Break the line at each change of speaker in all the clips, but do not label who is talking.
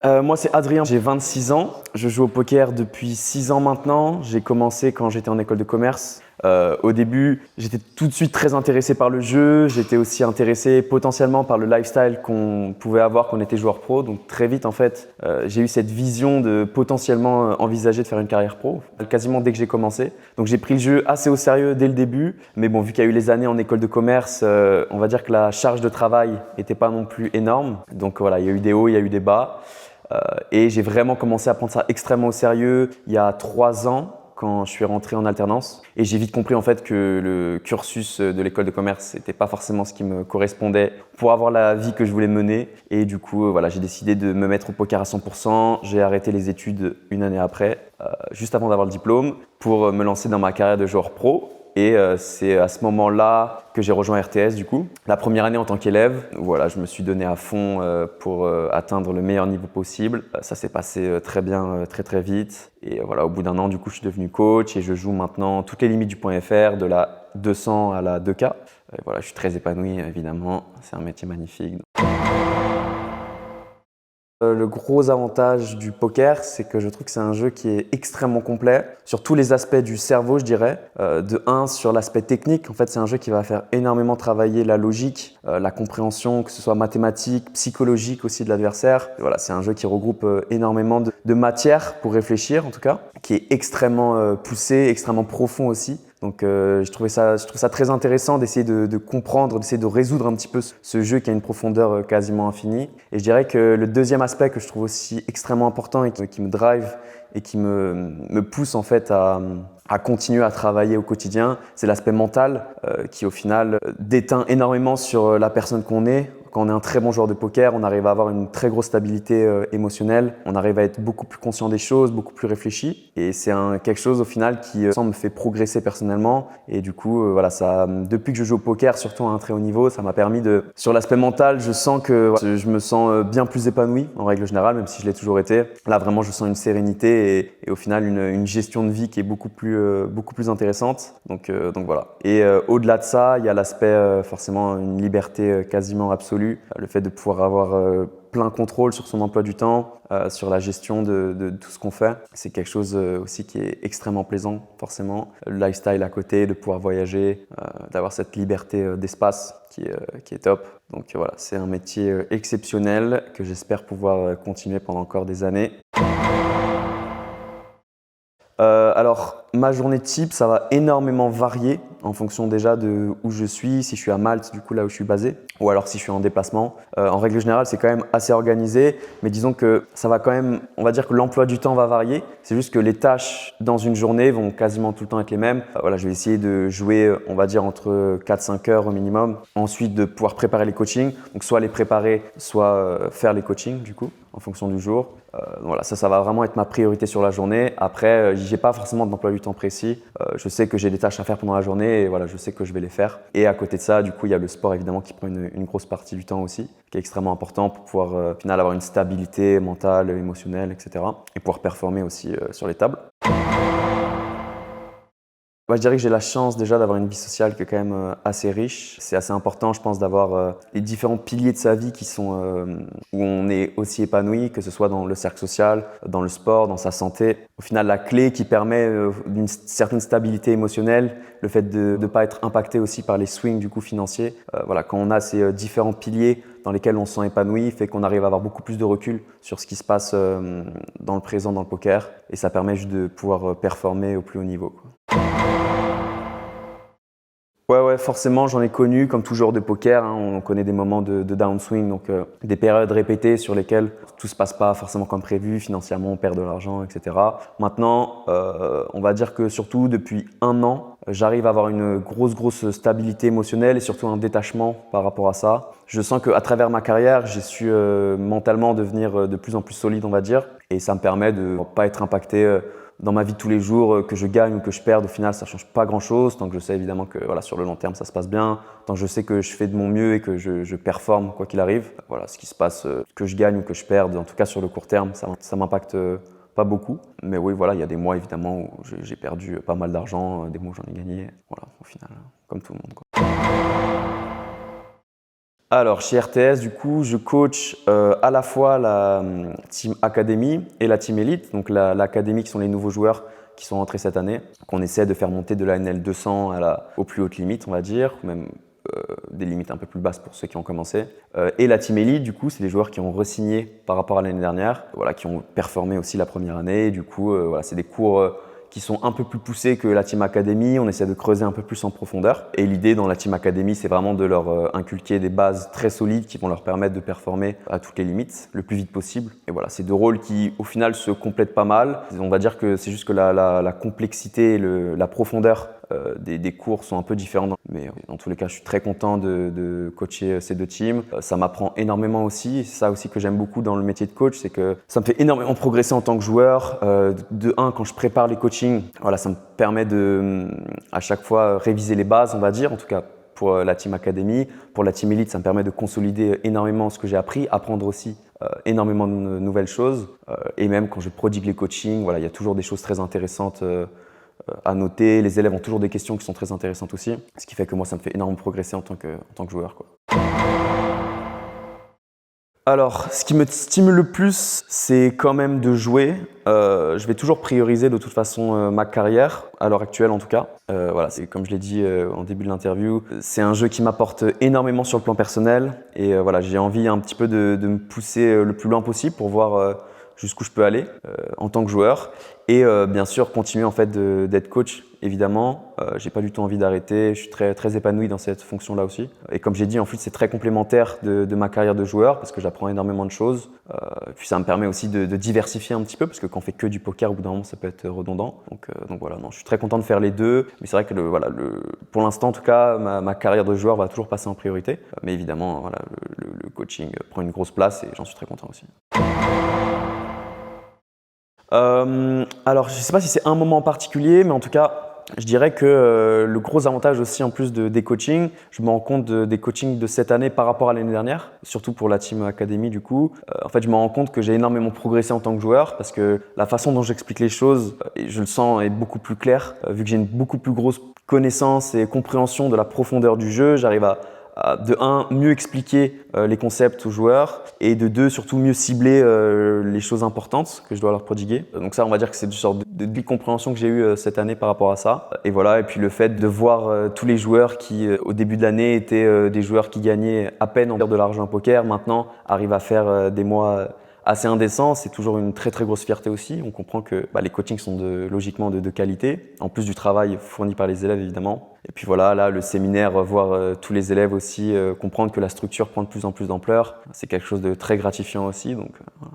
Moi, c'est Adrien, j'ai 26 ans. Je joue au poker depuis 6 ans maintenant. J'ai commencé quand j'étais en école de commerce. Au début, j'étais tout de suite très intéressé par le jeu. J'étais aussi intéressé potentiellement par le lifestyle qu'on pouvait avoir quand on était joueur pro. Donc très vite, en fait, j'ai eu cette vision de potentiellement envisager de faire une carrière pro, quasiment dès que j'ai commencé. Donc j'ai pris le jeu assez au sérieux dès le début. Mais bon, vu qu'il y a eu les années en école de commerce, on va dire que la charge de travail n'était pas non plus énorme. Donc voilà, il y a eu des hauts, il y a eu des bas. Et j'ai vraiment commencé à prendre ça extrêmement au sérieux il y a 3 ans quand je suis rentré en alternance. Et j'ai vite compris en fait que le cursus de l'école de commerce n'était pas forcément ce qui me correspondait pour avoir la vie que je voulais mener. Et du coup, voilà, j'ai décidé de me mettre au poker à 100%. J'ai arrêté les études une année après, juste avant d'avoir le diplôme, pour me lancer dans ma carrière de joueur pro. Et c'est à ce moment-là que j'ai rejoint RTS du coup. La première année en tant qu'élève, voilà, je me suis donné à fond pour atteindre le meilleur niveau possible. Ça s'est passé très bien, très vite. Et voilà, au bout d'un an, du coup, je suis devenu coach et je joue maintenant toutes les limites du point .fr, de la 200 à la 2K. Et voilà, je suis très épanoui évidemment. C'est un métier magnifique. Le gros avantage du poker, c'est que je trouve que c'est un jeu qui est extrêmement complet sur tous les aspects du cerveau, je dirais. De un, sur l'aspect technique, en fait, c'est un jeu qui va faire énormément travailler la logique, la compréhension, que ce soit mathématique, psychologique aussi de l'adversaire. Voilà, c'est un jeu qui regroupe énormément de matière pour réfléchir, en tout cas, qui est extrêmement poussé, extrêmement profond aussi. Donc je trouve ça très intéressant d'essayer de comprendre, d'essayer de résoudre un petit peu ce jeu qui a une profondeur quasiment infinie. Et je dirais que le deuxième aspect que je trouve aussi extrêmement important et qui me drive et qui me pousse en fait à continuer à travailler au quotidien, c'est l'aspect mental qui au final déteint énormément sur la personne qu'on est. Quand on est un très bon joueur de poker, on arrive à avoir une très grosse stabilité émotionnelle, on arrive à être beaucoup plus conscient des choses, beaucoup plus réfléchi. Et c'est quelque chose au final qui me fait progresser personnellement. Et du coup, voilà, depuis que je joue au poker, surtout à un très haut niveau, ça m'a permis sur l'aspect mental, je sens que voilà, je me sens bien plus épanoui en règle générale, même si je l'ai toujours été. Là, vraiment, je sens une sérénité et au final une gestion de vie qui est beaucoup plus intéressante. Donc voilà. Et au-delà de ça, il y a l'aspect forcément une liberté quasiment absolue. Le fait de pouvoir avoir plein contrôle sur son emploi du temps, sur la gestion de tout ce qu'on fait. C'est quelque chose aussi qui est extrêmement plaisant, forcément. Le lifestyle à côté, de pouvoir voyager, d'avoir cette liberté d'espace qui est top. Donc voilà, c'est un métier exceptionnel que j'espère pouvoir continuer pendant encore des années. Alors, ma journée type, ça va énormément varier en fonction déjà de où je suis, si je suis à Malte, du coup là où je suis basé, ou alors si je suis en déplacement. En règle générale, c'est quand même assez organisé, mais disons que ça va quand même, on va dire que l'emploi du temps va varier. C'est juste que les tâches dans une journée vont quasiment tout le temps être les mêmes. Voilà, je vais essayer de jouer, on va dire, entre 4-5 heures au minimum. Ensuite, de pouvoir préparer les coachings, donc soit les préparer, soit faire les coachings du coup, en fonction du jour. Voilà, ça va vraiment être ma priorité sur la journée. Après, j'ai pas forcément d'emploi du temps précis. Je sais que j'ai des tâches à faire pendant la journée et voilà, je sais que je vais les faire. Et à côté de ça, du coup, il y a le sport évidemment qui prend une grosse partie du temps aussi, qui est extrêmement important pour pouvoir au final avoir une stabilité mentale, émotionnelle, etc. Et pouvoir performer aussi sur les tables. Moi, je dirais que j'ai la chance déjà d'avoir une vie sociale qui est quand même assez riche. C'est assez important, je pense, d'avoir les différents piliers de sa vie qui sont où on est aussi épanoui, que ce soit dans le cercle social, dans le sport, dans sa santé. Au final, la clé qui permet d'une certaine stabilité émotionnelle, le fait de ne pas être impacté aussi par les swings du coup financiers. Voilà, quand on a ces différents piliers dans lesquels on se sent épanoui, fait qu'on arrive à avoir beaucoup plus de recul sur ce qui se passe dans le présent, dans le poker, et ça permet juste de pouvoir performer au plus haut niveau, quoi. Ouais, forcément, j'en ai connu, comme tout joueur de poker, hein, on connaît des moments de downswing, donc des périodes répétées sur lesquelles tout se passe pas forcément comme prévu, financièrement on perd de l'argent, etc. Maintenant, on va dire que surtout depuis 1 an, j'arrive à avoir une grosse stabilité émotionnelle et surtout un détachement par rapport à ça. Je sens qu'à travers ma carrière, j'ai su mentalement devenir de plus en plus solide, on va dire, et ça me permet de ne pas être impacté dans ma vie de tous les jours, que je gagne ou que je perde, au final, ça ne change pas grand-chose. Tant que je sais évidemment que voilà, sur le long terme, ça se passe bien. Tant que je sais que je fais de mon mieux et que je performe quoi qu'il arrive. Voilà, ce qui se passe, que je gagne ou que je perde, en tout cas sur le court terme, ça m'impacte pas beaucoup. Mais oui, voilà, il y a des mois évidemment où j'ai perdu pas mal d'argent, des mois où j'en ai gagné. Voilà, au final, comme tout le monde, quoi. Alors, chez RTS, du coup, je coach à la fois la Team Academy et la Team Elite. Donc, l'Academy, qui sont les nouveaux joueurs qui sont rentrés cette année, qu'on essaie de faire monter de la NL 200 aux plus hautes limites, on va dire, même des limites un peu plus basses pour ceux qui ont commencé. Et la Team Elite, du coup, c'est des joueurs qui ont re-signé par rapport à l'année dernière, voilà, qui ont performé aussi la première année. Et du coup, voilà, c'est des cours qui sont un peu plus poussés que la Team Academy. On essaie de creuser un peu plus en profondeur. Et l'idée dans la Team Academy, c'est vraiment de leur inculquer des bases très solides qui vont leur permettre de performer à toutes les limites, le plus vite possible. Et voilà, c'est deux rôles qui, au final, se complètent pas mal. On va dire que c'est juste que la complexité et la profondeur des cours sont un peu différents. Mais dans tous les cas, je suis très content de coacher ces deux teams. Ça m'apprend énormément aussi. C'est ça aussi que j'aime beaucoup dans le métier de coach, c'est que ça me fait énormément progresser en tant que joueur. Quand je prépare les coachings, voilà, ça me permet de, à chaque fois, réviser les bases, on va dire, en tout cas pour la Team Academy. Pour la Team Elite, ça me permet de consolider énormément ce que j'ai appris, apprendre aussi énormément de nouvelles choses. Et même quand je prodigue les coachings, voilà, il y a toujours des choses très intéressantes à noter. Les élèves ont toujours des questions qui sont très intéressantes aussi, ce qui fait que moi, ça me fait énormément progresser en tant que joueur, quoi. Alors, ce qui me stimule le plus, c'est quand même de jouer. Je vais toujours prioriser de toute façon ma carrière, à l'heure actuelle en tout cas. Voilà, c'est comme je l'ai dit en début de l'interview, c'est un jeu qui m'apporte énormément sur le plan personnel. Et voilà, j'ai envie un petit peu de me pousser le plus loin possible pour voir jusqu'où je peux aller en tant que joueur. Et bien sûr, continuer en fait d'être coach, évidemment. J'ai pas du tout envie d'arrêter. Je suis très, très épanoui dans cette fonction-là aussi. Et comme j'ai dit, en fait, c'est très complémentaire de ma carrière de joueur parce que j'apprends énormément de choses. Puis ça me permet aussi de diversifier un petit peu parce que quand on fait que du poker, au bout d'un moment, ça peut être redondant. Donc voilà, non, je suis très content de faire les deux. Mais c'est vrai que pour l'instant, en tout cas, ma carrière de joueur va toujours passer en priorité. Mais évidemment, voilà, le coaching prend une grosse place et j'en suis très content aussi. Alors, je ne sais pas si c'est un moment en particulier, mais en tout cas, je dirais que le gros avantage aussi en plus des coachings, je me rends compte des coachings de cette année par rapport à l'année dernière, surtout pour la Team Academy du coup. En fait, je me rends compte que j'ai énormément progressé en tant que joueur parce que la façon dont j'explique les choses, et je le sens, est beaucoup plus claire. Vu que j'ai une beaucoup plus grosse connaissance et compréhension de la profondeur du jeu, j'arrive à de un, mieux expliquer les concepts aux joueurs et de deux, surtout mieux cibler les choses importantes que je dois leur prodiguer. Donc ça, on va dire que c'est une sorte de compréhension que j'ai eue cette année par rapport à ça. Et voilà, et puis le fait de voir tous les joueurs qui, au début de l'année, étaient des joueurs qui gagnaient à peine en de l'argent au poker, maintenant arrivent à faire des mois assez indécent, c'est toujours une très très grosse fierté aussi. On comprend que les coachings sont logiquement de qualité, en plus du travail fourni par les élèves évidemment. Et puis voilà, là le séminaire, voir tous les élèves aussi comprendre que la structure prend de plus en plus d'ampleur, c'est quelque chose de très gratifiant aussi. Donc, voilà.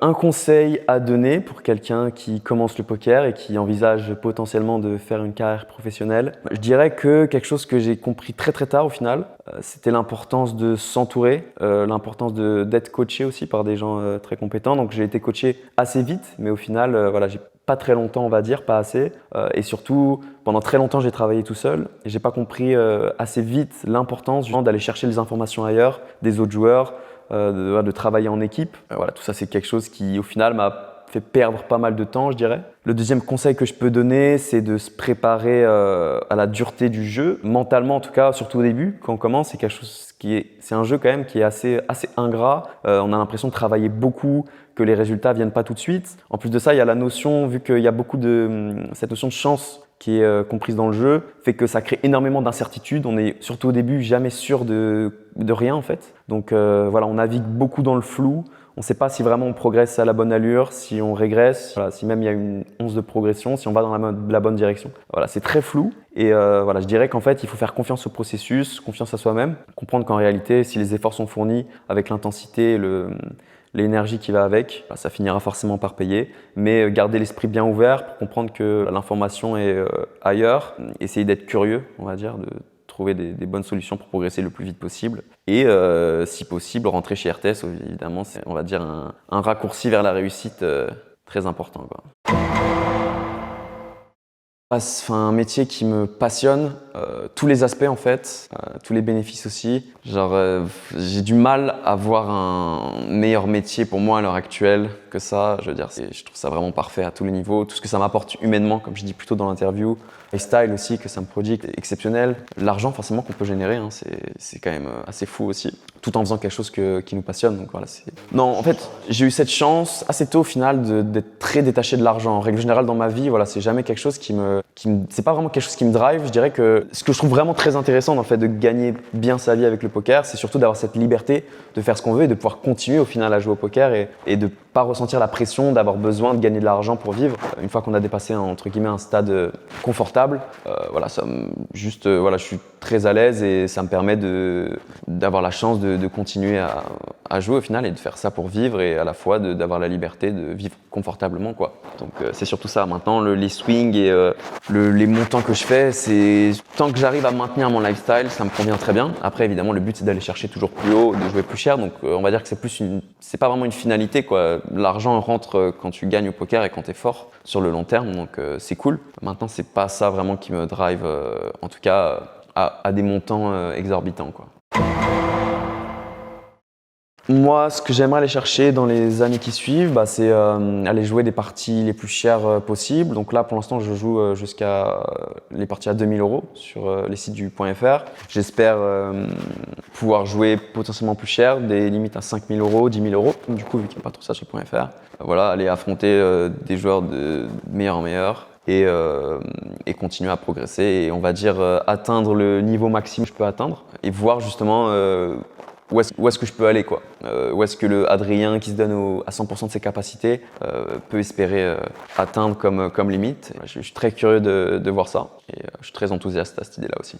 Un conseil à donner pour quelqu'un qui commence le poker et qui envisage potentiellement de faire une carrière professionnelle, je dirais que quelque chose que j'ai compris très très tard au final, c'était l'importance de s'entourer, l'importance d'être coaché aussi par des gens très compétents. Donc j'ai été coaché assez vite, mais au final, voilà, j'ai pas très longtemps, on va dire, pas assez. Et surtout, pendant très longtemps, j'ai travaillé tout seul et j'ai pas compris assez vite l'importance d'aller chercher les informations ailleurs, des autres joueurs, de travailler en équipe. Voilà, tout ça, c'est quelque chose qui, au final, m'a fait perdre pas mal de temps, je dirais. Le deuxième conseil que je peux donner, c'est de se préparer à la dureté du jeu, mentalement en tout cas, surtout au début, quand on commence. C'est quelque chose c'est un jeu quand même qui est assez ingrat. On a l'impression de travailler beaucoup, que les résultats viennent pas tout de suite. En plus de ça, il y a la notion, vu qu'il y a beaucoup cette notion de chance qui est comprise dans le jeu, fait que ça crée énormément d'incertitudes. On est surtout au début jamais sûr de rien en fait. Donc voilà, on navigue beaucoup dans le flou. On ne sait pas si vraiment on progresse à la bonne allure, si on régresse, voilà, si même il y a une once de progression, si on va dans la bonne direction. Voilà, c'est très flou et voilà, je dirais qu'en fait, il faut faire confiance au processus, confiance à soi-même, comprendre qu'en réalité, si les efforts sont fournis avec l'intensité et l'énergie qui va avec, ça finira forcément par payer. Mais garder l'esprit bien ouvert pour comprendre que l'information est ailleurs, essayer d'être curieux, on va dire, de trouver des bonnes solutions pour progresser le plus vite possible. Et si possible, rentrer chez RTS, évidemment, c'est, on va dire, un raccourci vers la réussite très important, quoi. Un métier qui me passionne, tous les aspects en fait, tous les bénéfices aussi. Genre, j'ai du mal à voir un meilleur métier pour moi à l'heure actuelle que ça. Je veux dire, je trouve ça vraiment parfait à tous les niveaux. Tout ce que ça m'apporte humainement, comme je dis plutôt dans l'interview, lifestyle aussi que ça me produit, exceptionnel. L'argent forcément qu'on peut générer, hein, c'est quand même assez fou aussi, tout en faisant quelque chose qui nous passionne. Donc voilà, non, en fait, j'ai eu cette chance assez tôt au final d'être très détaché de l'argent. En règle générale dans ma vie, voilà, c'est jamais quelque chose c'est pas vraiment quelque chose qui me drive. Je dirais que ce que je trouve vraiment très intéressant dans le fait de gagner bien sa vie avec le poker, c'est surtout d'avoir cette liberté de faire ce qu'on veut et de pouvoir continuer au final à jouer au poker et de pas ressentir la pression d'avoir besoin de gagner de l'argent pour vivre. Une fois qu'on a dépassé entre guillemets un stade confortable, voilà, voilà, je suis très à l'aise et ça me permet d'avoir la chance de continuer à jouer au final et de faire ça pour vivre et à la fois d'avoir la liberté de vivre confortablement, quoi. Donc c'est surtout ça. Maintenant, les swings et les montants que je fais, tant que j'arrive à maintenir mon lifestyle, ça me convient très bien. Après, évidemment, le but c'est d'aller chercher toujours plus haut, de jouer plus cher. Donc on va dire que c'est pas vraiment une finalité, quoi. L'argent rentre quand tu gagnes au poker et quand tu es fort sur le long terme, donc c'est cool. Maintenant, c'est pas ça vraiment qui me drive, en tout cas à des montants exorbitants, quoi. Moi, ce que j'aimerais aller chercher dans les années qui suivent, c'est aller jouer des parties les plus chères possibles. Donc là, pour l'instant, je joue jusqu'à les parties à 2000 € sur les sites du .fr. J'espère pouvoir jouer potentiellement plus cher, des limites à 5000 €, 10 000 €. Du coup, vu qu'il n'y a pas trop ça sur le .fr, voilà, aller affronter des joueurs de meilleur en meilleur et continuer à progresser et on va dire atteindre le niveau maximum que je peux atteindre et voir justement où est-ce que je peux aller, quoi. Où est-ce que le Adrien qui se donne à 100% de ses capacités peut espérer atteindre comme limite. Je suis très curieux de voir ça et je suis très enthousiaste à cette idée-là aussi.